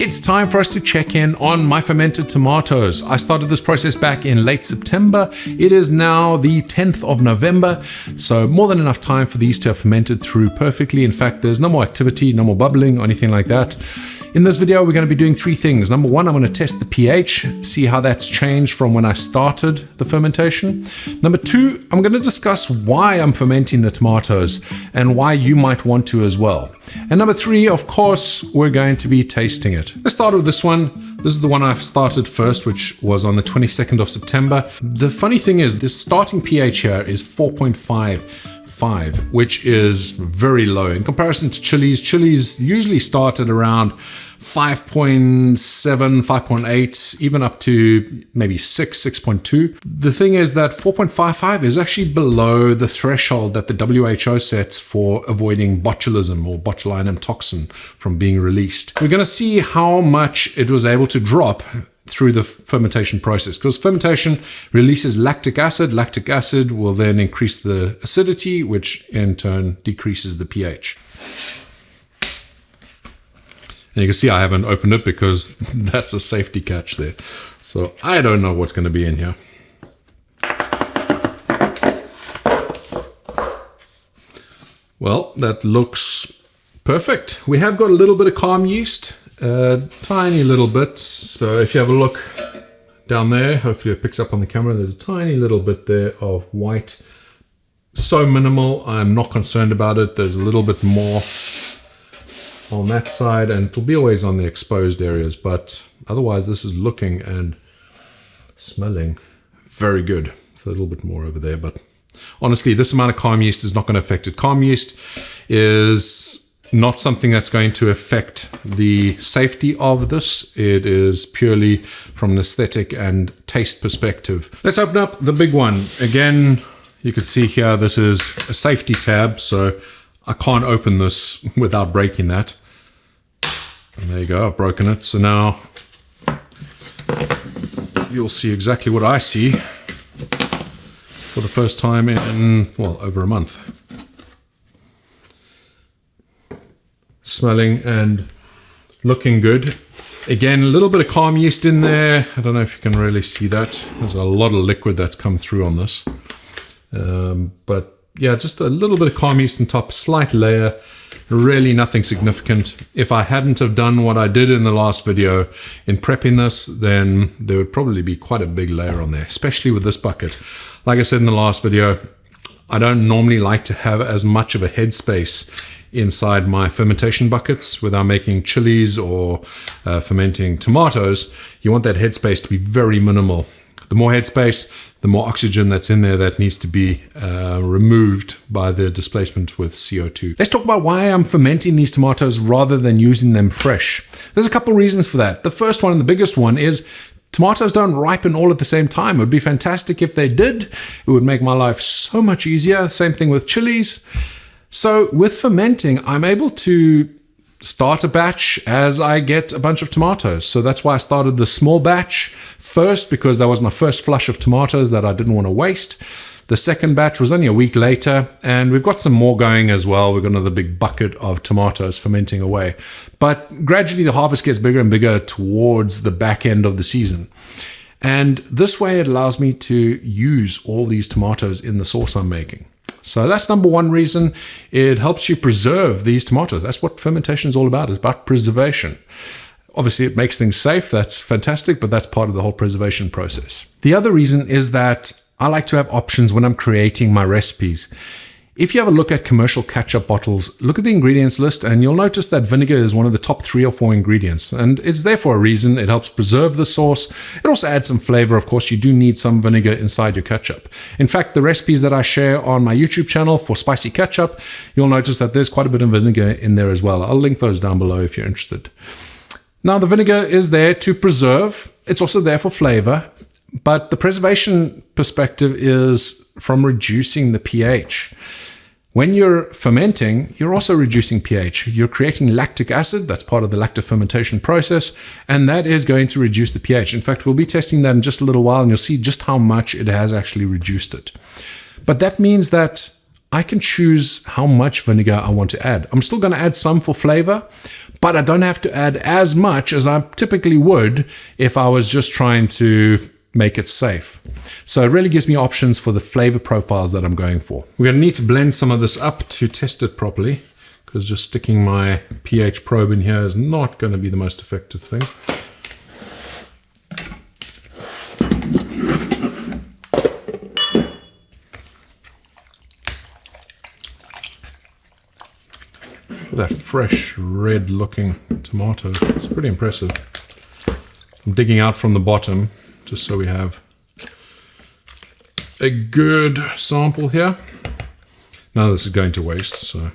It's time for us to check in on my fermented tomatoes. I started this process back in late September. It is now the 10th of November, so more than enough time for these to have fermented through perfectly. In fact, there's no more activity, no more bubbling or anything like that. In this video, we're going to be doing three things. Number one, I'm going to test the pH, see how that's changed from when I started the fermentation. Number two, I'm going to discuss why I'm fermenting the tomatoes and why you might want to as well. And number three, of course, we're going to be tasting it. Let's start with this one. This is the one I've started first, which was on the 22nd of September. The funny thing is, this starting pH here is 4.55, which is very low in comparison to chilies. Chilies usually start at around 5.7, 5.8, even up to maybe 6.2. The thing is that 4.55 is actually below the threshold that the WHO sets for avoiding botulism or botulinum toxin from being released. We're going to see how much it was able to drop through the fermentation process, because fermentation releases lactic acid. Lactic acid will then increase the acidity, which in turn decreases the pH. And you can see I haven't opened it because that's a safety catch there. So I don't know what's going to be in here. Well, that looks perfect. We have got a little bit of Kahm yeast, a tiny little bit. So if you have a look down there, hopefully it picks up on the camera, there's a tiny little bit there of white. So minimal, I'm not concerned about it. There's a little bit more on that side, and it'll be always on the exposed areas, but otherwise this is looking and smelling very good. So a little bit more over there, but honestly, this amount of Kahm yeast is not going to affect it. Kahm yeast is not something that's going to affect the safety of this. It is purely from an aesthetic and taste perspective. Let's open up the big one. Again, you can see here, this is a safety tab, so I can't open this without breaking that. And there you go, I've broken it. So now you'll see exactly what I see for the first time in, well, over a month. Smelling and looking good. Again, a little bit of Kahm yeast in there. I don't know if you can really see that. There's a lot of liquid that's come through on this. But yeah, just a little bit of Kahm yeast on top, slight layer, really nothing significant. If I hadn't have done what I did in the last video in prepping this, then there would probably be quite a big layer on there, especially with this bucket. Like I said in the last video, I don't normally like to have as much of a headspace inside my fermentation buckets without making chilies or fermenting tomatoes. You want that headspace to be very minimal. The more headspace, the more oxygen that's in there that needs to be removed by the displacement with CO2. Let's talk about why I'm fermenting these tomatoes rather than using them fresh. There's a couple reasons for that. The first one and the biggest one is tomatoes don't ripen all at the same time. It would be fantastic if they did. It would make my life so much easier. Same thing with chilies. So with fermenting, I'm able to start a batch as I get a bunch of tomatoes. So that's why I started the small batch first, because that was my first flush of tomatoes that I didn't want to waste. The second batch was only a week later, and we've got some more going as well. We've got another big bucket of tomatoes fermenting away. But gradually the harvest gets bigger and bigger towards the back end of the season. And this way it allows me to use all these tomatoes in the sauce I'm making. So that's number one reason. It helps you preserve these tomatoes. That's what fermentation is all about. It's about preservation. Obviously, it makes things safe. That's fantastic, but that's part of the whole preservation process. The other reason is that I like to have options when I'm creating my recipes. If you have a look at commercial ketchup bottles, look at the ingredients list, and you'll notice that vinegar is one of the top 3 or 4 ingredients. And it's there for a reason. It helps preserve the sauce. It also adds some flavor. Of course, you do need some vinegar inside your ketchup. In fact, the recipes that I share on my YouTube channel for spicy ketchup, you'll notice that there's quite a bit of vinegar in there as well. I'll link those down below if you're interested. Now, the vinegar is there to preserve. It's also there for flavor. But the preservation perspective is from reducing the pH. When you're fermenting, you're also reducing pH. You're creating lactic acid. That's part of the lactic fermentation process, and that is going to reduce the pH. In fact, we'll be testing that in just a little while, and you'll see just how much it has actually reduced it. But that means that I can choose how much vinegar I want to add. I'm still going to add some for flavor, but I don't have to add as much as I typically would if I was just trying to make it safe. So it really gives me options for the flavor profiles that I'm going for. We're going to need to blend some of this up to test it properly, because just sticking my pH probe in here is not going to be the most effective thing. That fresh red looking tomato, it's pretty impressive. I'm digging out from the bottom just so we have a good sample here. None of this is going to waste, so.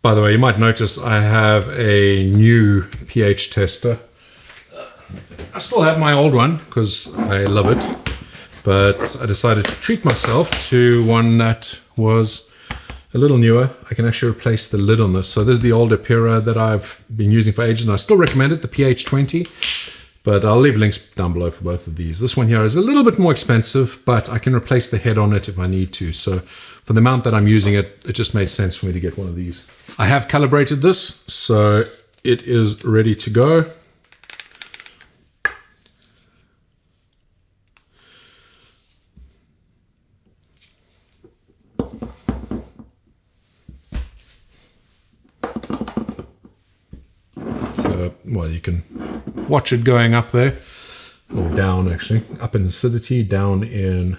By the way, you might notice I have a new pH tester. I still have my old one because I love it, but I decided to treat myself to one that was a little newer. I can actually replace the lid on this. So this is the older Pura that I've been using for ages, and I still recommend it, the pH 20, but I'll leave links down below for both of these. This one here is a little bit more expensive, but I can replace the head on it if I need to. So for the amount that I'm using it, it just made sense for me to get one of these. I have calibrated this, so it is ready to go. So, well, you can watch it going up there, or down actually, up in acidity, down in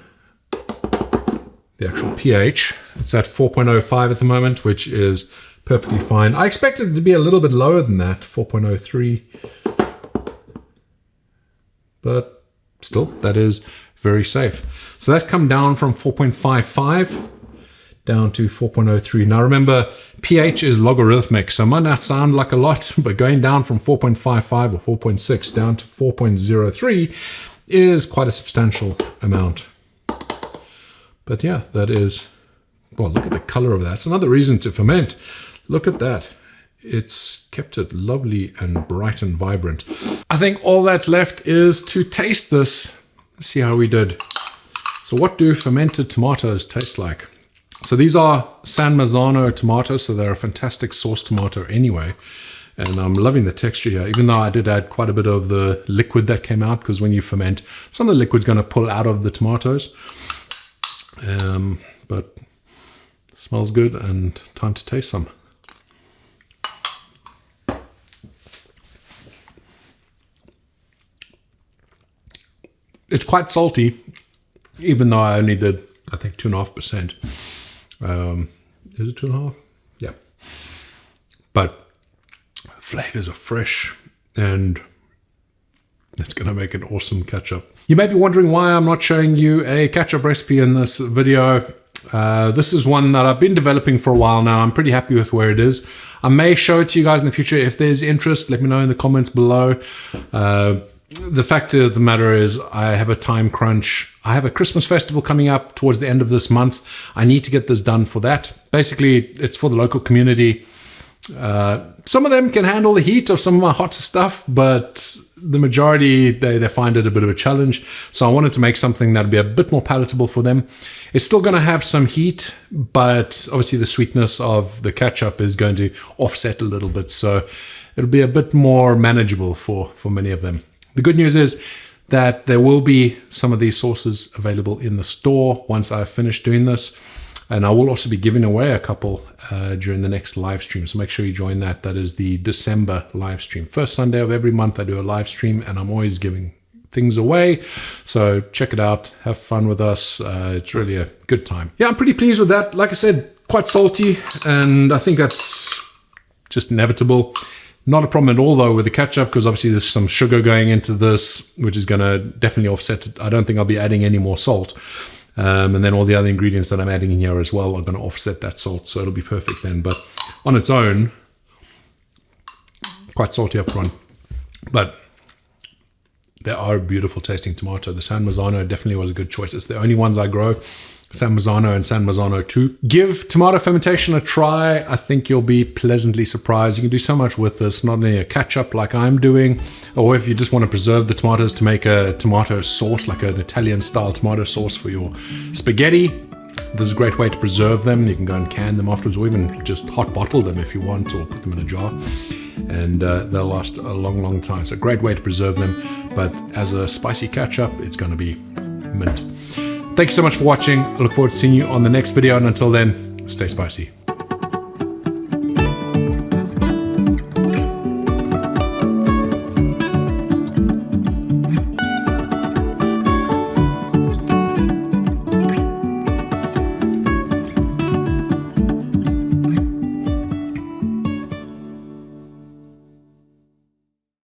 the actual pH. It's at 4.05 at the moment, which is perfectly fine. I expected it to be a little bit lower than that, 4.03. But still, that is very safe. So that's come down from 4.55 down to 4.03. Now remember, pH is logarithmic, so it might not sound like a lot, but going down from 4.55 or 4.6 down to 4.03 is quite a substantial amount. But yeah, that is, well, look at the color of that. It's another reason to ferment. Look at that. It's kept it lovely and bright and vibrant. I think all that's left is to taste this. Let's see how we did. So what do fermented tomatoes taste like? So these are San Marzano tomatoes, so they're a fantastic sauce tomato anyway. And I'm loving the texture here, even though I did add quite a bit of the liquid that came out, because when you ferment, some of the liquid's going to pull out of the tomatoes. But it smells good, and time to taste some. It's quite salty, even though I only did, I think, 2.5%. Is it 2.5? Yeah. But flavors are fresh, and it's going to make an awesome ketchup. You may be wondering why I'm not showing you a ketchup recipe in this video. This is one that I've been developing for a while now. I'm pretty happy with where it is. I may show it to you guys in the future. If there's interest, let me know in the comments below. The fact of the matter is I have a time crunch. I have a Christmas festival coming up towards the end of this month. I need to get this done for that. Basically, it's for the local community. Some of them can handle the heat of some of my hotter stuff, but the majority, they find it a bit of a challenge. So I wanted to make something that would be a bit more palatable for them. It's still going to have some heat, but obviously the sweetness of the ketchup is going to offset a little bit. So it'll be a bit more manageable for many of them. The good news is that there will be some of these sauces available in the store once I've finished doing this. And I will also be giving away a couple during the next live stream. So make sure you join that. That is the December live stream. First Sunday of every month I do a live stream, and I'm always giving things away. So check it out. Have fun with us. It's really a good time. Yeah, I'm pretty pleased with that. Like I said, quite salty, and I think that's just inevitable. Not a problem at all, though, with the ketchup, because obviously there's some sugar going into this, which is going to definitely offset it. I don't think I'll be adding any more salt. And then all the other ingredients that I'm adding in here as well are going to offset that salt, so it'll be perfect then. But on its own, quite salty up front, but they are a beautiful tasting tomato. The San Marzano definitely was a good choice. It's the only ones I grow, San Marzano and San Marzano 2. Give tomato fermentation a try. I think you'll be pleasantly surprised. You can do so much with this, not only a ketchup like I'm doing, or if you just want to preserve the tomatoes to make a tomato sauce, like an Italian style tomato sauce for your spaghetti. There's a great way to preserve them. You can go and can them afterwards, or even just hot bottle them if you want, or put them in a jar. And they'll last a long, long time. It's a great way to preserve them. But as a spicy ketchup, it's going to be mint. Thank you so much for watching. I look forward to seeing you on the next video. And until then, stay spicy.